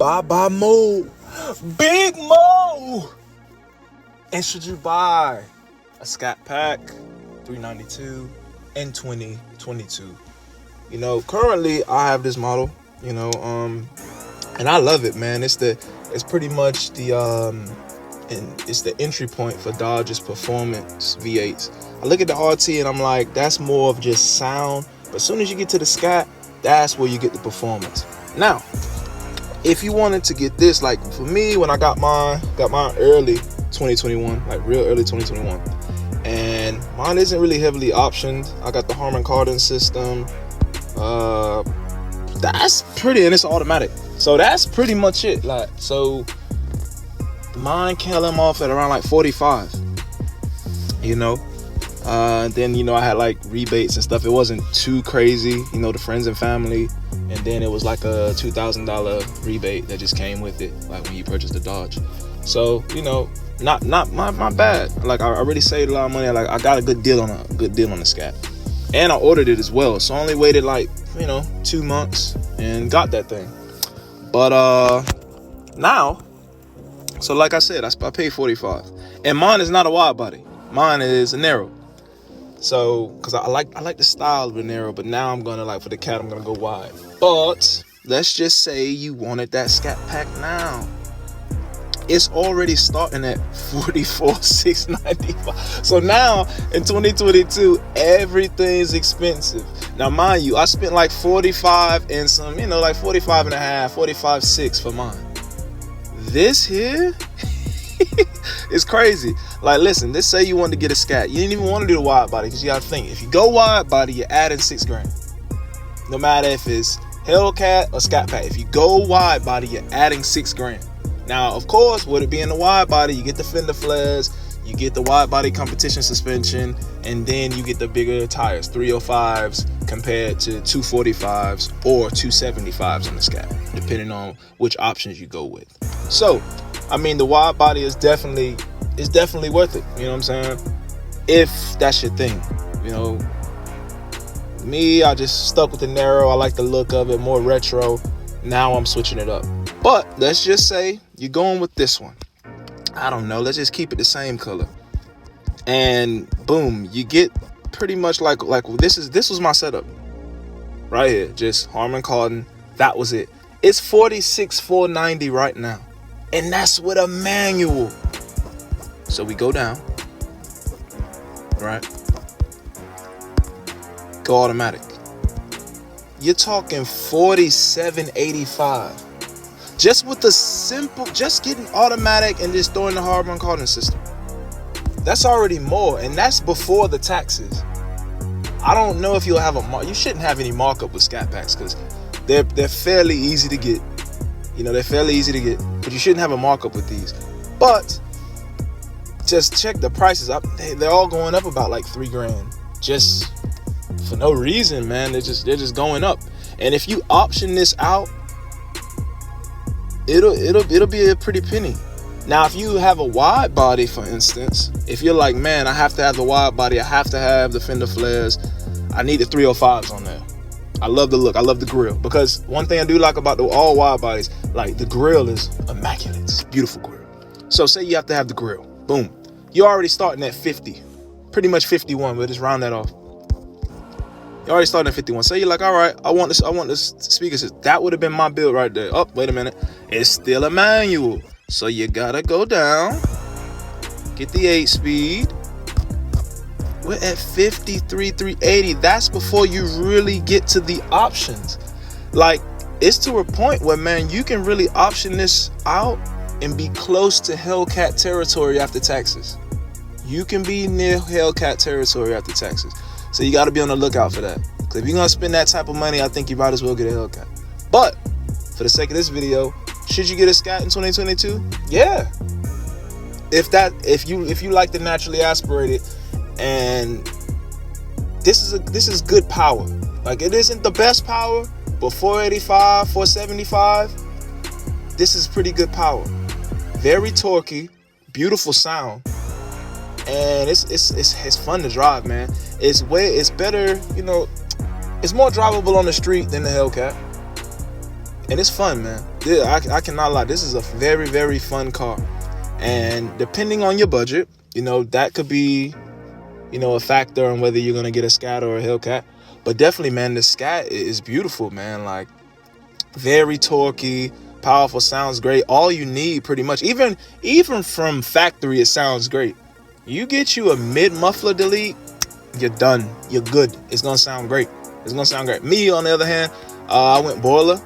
Baba Mo, Big Mo. And should you buy a Scat Pack, $392 in 2022? You know, currently I have this model, you know, and I love it, man. It's pretty much it's the entry point for Dodge's performance V8s. I look at the RT and I'm like, that's more of just sound. But as soon as you get to the Scat, that's where you get the performance. Now, if you wanted to get this, like for me, when I got mine early 2021, like real early 2021, and mine isn't really heavily optioned. I got the Harman Kardon system. That's pretty, and it's automatic. So that's pretty much it. Like, so mine came off at around like 45. You know. Then, you know, I had like rebates and stuff. It wasn't too crazy, you know, the friends and family. And then it was like a $2,000 rebate that just came with it, like when you purchased the Dodge. So, you know, not my bad. Like, I already saved a lot of money. Like, I got a good deal on the Scat, and I ordered it as well. So I only waited like, you know, 2 months and got that thing. But now, so like I said, I paid 45, and mine is not a wide body. Mine is a narrow. So, because I like the style of the narrow, but now I'm gonna, like, for the Cat, I'm gonna go wide. But let's just say you wanted that Scat Pack now. It's already starting at $44,695. So now in 2022, everything's expensive. Now, mind you, I spent like 45 and some, you know, like 45 and a half, 45.6 for mine. This here it's crazy. Like, listen, let's say you wanted to get a Scat. You didn't even want to do the wide body, because you gotta think, if you go wide body, you're adding $6,000. No matter if it's Hellcat or Scat Pack, if you go wide body, you're adding $6,000. Now, of course, with it being the wide body, you get the fender flares, you get the wide body competition suspension, and then you get the bigger tires, 305s compared to 245s or 275s on the Scat, depending on which options you go with. So, I mean, the wide body is definitely worth it. You know what I'm saying? If that's your thing. You know, me, I just stuck with the narrow. I like the look of it, more retro. Now I'm switching it up. But let's just say you're going with this one. I don't know. Let's just keep it the same color. And boom, you get pretty much like this was my setup right here. Just Harman Kardon. That was it. It's $46,490 right now. And that's with a manual. So we go down, right? Go automatic. You're talking $47.85. Just with the simple, just getting automatic and just throwing the Harman Kardon system. That's already more, and that's before the taxes. I don't know if you'll have you shouldn't have any markup with Scat Packs, because they're fairly easy to get. You know, they're fairly easy to get, but you shouldn't have a markup with these. But just check the prices up. They're all going up about like $3,000, just for no reason, man. They're just going up. And if you option this out, it'll be a pretty penny. Now, if you have a wide body, for instance, if you're like, man, I have to have the wide body, I have to have the fender flares, I need the 305s on there. I love the look. I love the grill. Because one thing I do like about the all wide bodies, like the grill is immaculate. It's a beautiful grill. So say you have to have the grill. Boom. You're already starting at 50. Pretty much 51, but just round that off. You're already starting at 51. So you're like, all right, I want this speaker system. That would have been my build right there. Oh, wait a minute. It's still a manual. So you gotta go down. Get the 8-speed. We're at 53,380. That's before you really get to the options. Like, it's to a point where, man, you can really option this out and be close to Hellcat territory after taxes. You can be near Hellcat territory after taxes. So you got to be on the lookout for that. Because if you're going to spend that type of money, I think you might as well get a Hellcat. But for the sake of this video, should you get a Scat in 2022? Yeah. If you like the naturally aspirated, and this is good power. Like, it isn't the best power, but 485, 475, this is pretty good power. Very torquey, beautiful sound, and it's fun to drive, man. It's better, you know, it's more drivable on the street than the Hellcat. And it's fun, man. Yeah, I cannot lie. This is a very, very fun car. And depending on your budget, that could be, a factor on whether you're going to get a Scat or a Hellcat. But definitely, man, the Scat is beautiful, man. Like, very torquey, powerful, sounds great. All you need, pretty much, even from factory, it sounds great. You get you a mid-muffler delete, you're done. You're good. It's going to sound great. Me, on the other hand, I went boiler.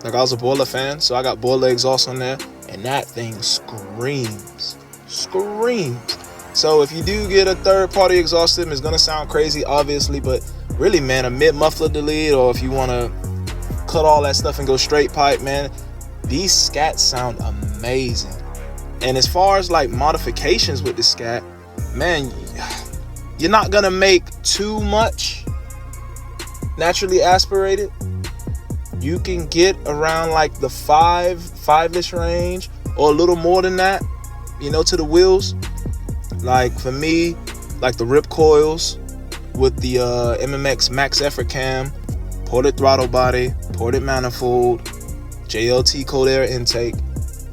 Like, I was a boiler fan, so I got boiler exhaust on there, and that thing screams. So if you do get a third-party exhaust system, it's gonna sound crazy, obviously, but really, man, a mid-muffler delete, or if you want to cut all that stuff and go straight pipe, man, these Scats sound amazing. And as far as like modifications with the Scat, man, you're not gonna make too much naturally aspirated. You can get around like the five-ish range, or a little more than that, to the wheels. Like for me, like the rip coils with the MMX max effort cam, ported throttle body, ported manifold, JLT cold air intake.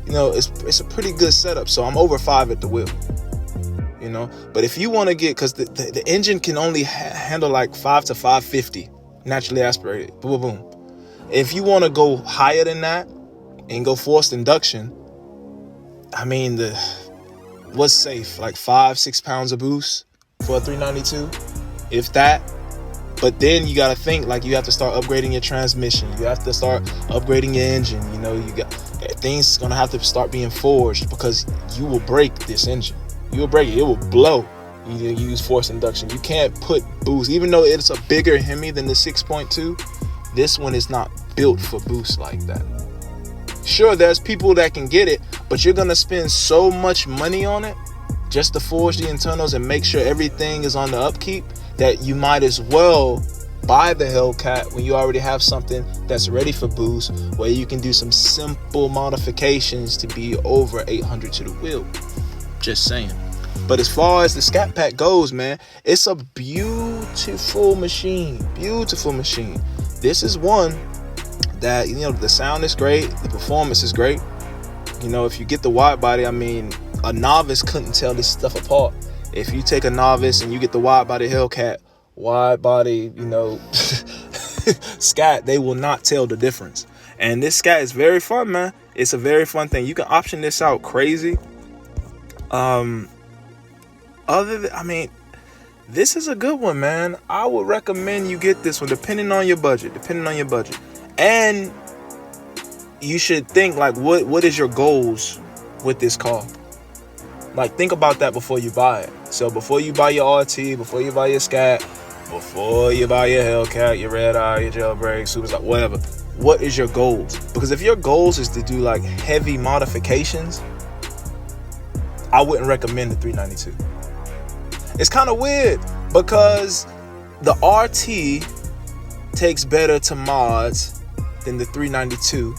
It's a pretty good setup. So I'm over 5 at the wheel. But if you want to get, because the engine can only handle like 5 to 550 naturally aspirated. Boom, boom, boom. If you want to go higher than that and go forced induction, I mean, what's safe? Like 5-6 pounds of boost for a 392, if that. But then you got to think, like, you have to start upgrading your transmission. You have to start upgrading your engine. You got things going to have to start being forged, because you will break this engine. You will break it. It will blow. You use forced induction. You can't put boost, even though it's a bigger Hemi than the 6.2. This one is not built for boost like that. Sure, there's people that can get it, but you're gonna spend so much money on it just to forge the internals and make sure everything is on the upkeep, that you might as well buy the Hellcat when you already have something that's ready for boost, where you can do some simple modifications to be over 800 to the wheel. Just saying. But as far as the Scat Pack goes, man, it's a beautiful machine. This is one that, the sound is great, the performance is great. If you get the wide body, I mean, a novice couldn't tell this stuff apart. If you take a novice and you get the wide body Hellcat, wide body, Scat, they will not tell the difference. And this Scat is very fun, man. It's a very fun thing. You can option this out crazy. This is a good one, man. I would recommend you get this one, depending on your budget. And you should think, like, what is your goals with this car? Like, think about that before you buy it. So before you buy your RT, before you buy your Scat, before you buy your Hellcat, your red eye, your jailbreak, super stock, whatever, what is your goals? Because if your goals is to do like heavy modifications, I wouldn't recommend the 392. It's kind of weird, because the RT takes better to mods than the 392,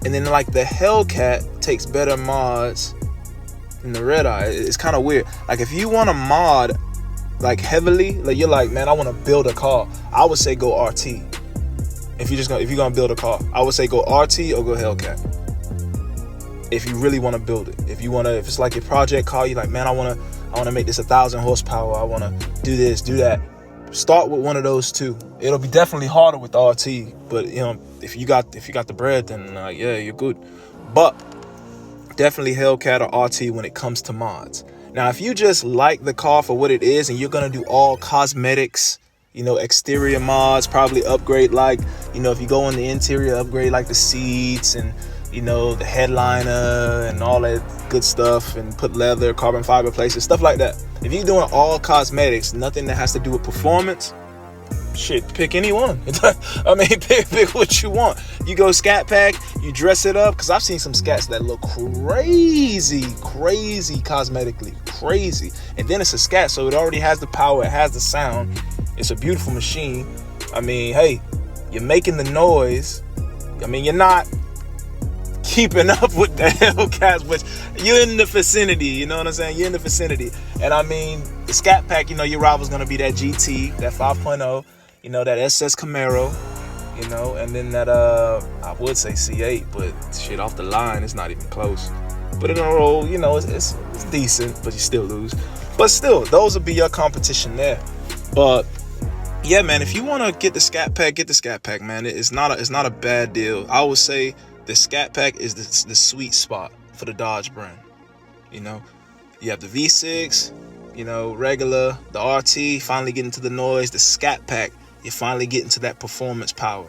and then like the Hellcat takes better mods than the red eye. It's kind of weird. Like, if you want to mod like heavily, like you're like, man, I want to build a car, I would say go RT. If you're gonna build a car, I would say go RT or go Hellcat. If you really want to build it, if it's like your project car, you're like, man, I want to make this 1,000 horsepower. I want to do this, do that. Start with one of those two. It'll be definitely harder with the RT, but if you got the bread, then yeah, you're good. But definitely Hellcat or RT when it comes to mods. Now, if you just like the car for what it is, and you're gonna do all cosmetics, exterior mods, probably upgrade, like, if you go in the interior, upgrade like the seats and the headliner and all that good stuff, and put leather, carbon fiber places, stuff like that. If you're doing all cosmetics, nothing that has to do with performance, shit, pick any one. I mean, pick what you want. You go Scat Pack, you dress it up, because I've seen some Scats that look crazy cosmetically, crazy. And then it's a Scat, so it already has the power, it has the sound. It's a beautiful machine. I mean, hey, you're making the noise. I mean, you're not keeping up with the Hellcats, but you're in the vicinity, you know what I'm saying? You're in the vicinity. And I mean, the Scat Pack, your rival's gonna be that GT, that 5.0, that SS Camaro. you know, and then that I would say C8, but shit, off the line, it's not even close. But in a roll, you know, it's decent, but you still lose. But still, those would be your competition there. But yeah, man, if you want to get the Scat Pack, get the Scat Pack, man. It's not a bad deal. I would say the Scat Pack is the sweet spot for the Dodge brand. You know, you have the V6, you know, regular, the RT, finally getting to the noise, the Scat Pack, you're finally getting to that performance power.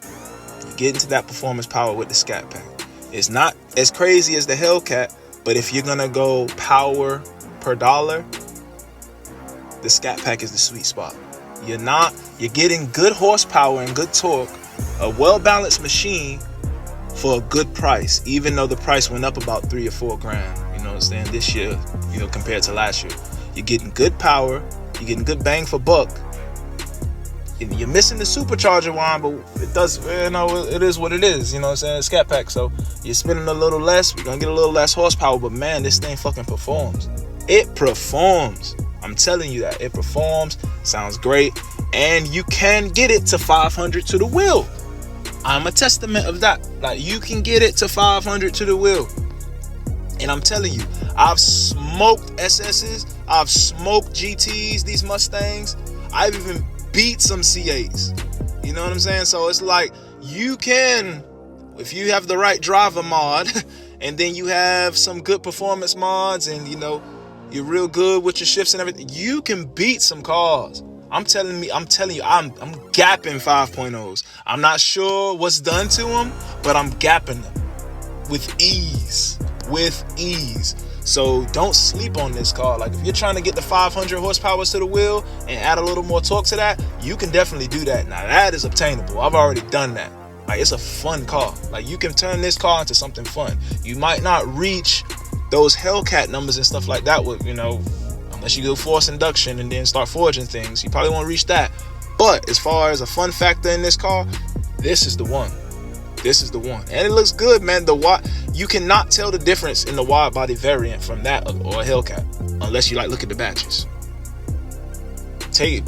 You get into that performance power with the Scat Pack. It's not as crazy as the Hellcat, but if you're gonna go power per dollar, the Scat Pack is the sweet spot. You're getting good horsepower and good torque, a well-balanced machine for a good price, even though the price went up about $3 or $4 grand, you know what I'm saying, this year, you know, compared to last year. You're getting good power, you're getting good bang for buck. You're missing the supercharger wine, but it does, you know, it is what it is, you know what I'm saying, Scat Pack. So you're spending a little less, you're gonna get a little less horsepower, but man, this thing fucking performs. It performs. I'm telling you that. It performs, sounds great, and you can get it to 500 to the wheel. I'm a testament of that. Like, you can get it to 500 to the wheel. And I'm telling you, I've smoked SS's, I've smoked GTs, these Mustangs. I've even beat some C8s. You know what I'm saying? So it's like, you can, if you have the right driver mod, and then you have some good performance mods, and you know, you're real good with your shifts and everything, you can beat some cars. I'm telling you, I'm gapping 5.0s. I'm not sure what's done to them, but I'm gapping them with ease. So don't sleep on this car. Like, if you're trying to get the 500 horsepower to the wheel and add a little more torque to that, you can definitely do that. Now, that is obtainable. I've already done that. Like, it's a fun car. Like, you can turn this car into something fun. You might not reach those Hellcat numbers and stuff like that with, you know, unless you go force induction and then start forging things, you probably won't reach that. But as far as a fun factor in this car, this is the one. This is the one. And it looks good, man. You cannot tell the difference in the wide body variant from that or a Hellcat, unless you like look at the batches.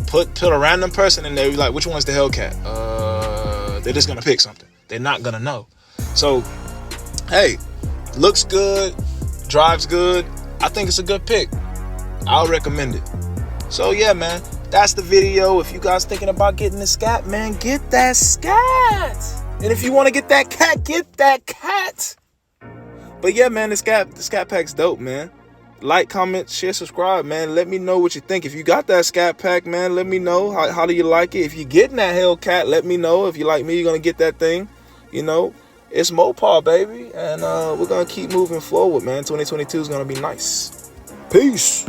Put a random person in there, like, which one's the Hellcat? They're just gonna pick something. They're not gonna know. So, hey, looks good, drives good. I think it's a good pick. I'll recommend it. So yeah, man, that's the video. If you guys thinking about getting the Scat, man, get that Scat. And if you want to get that cat, get that cat. But yeah, man, the Scat Pack's dope, man. Like, comment, share, subscribe, man. Let me know what you think. If you got that Scat Pack, man, let me know. How do you like it? If you're getting that Hellcat, let me know. If you like me, you're going to get that thing. You know, it's Mopar, baby. And we're going to keep moving forward, man. 2022 is going to be nice. Peace.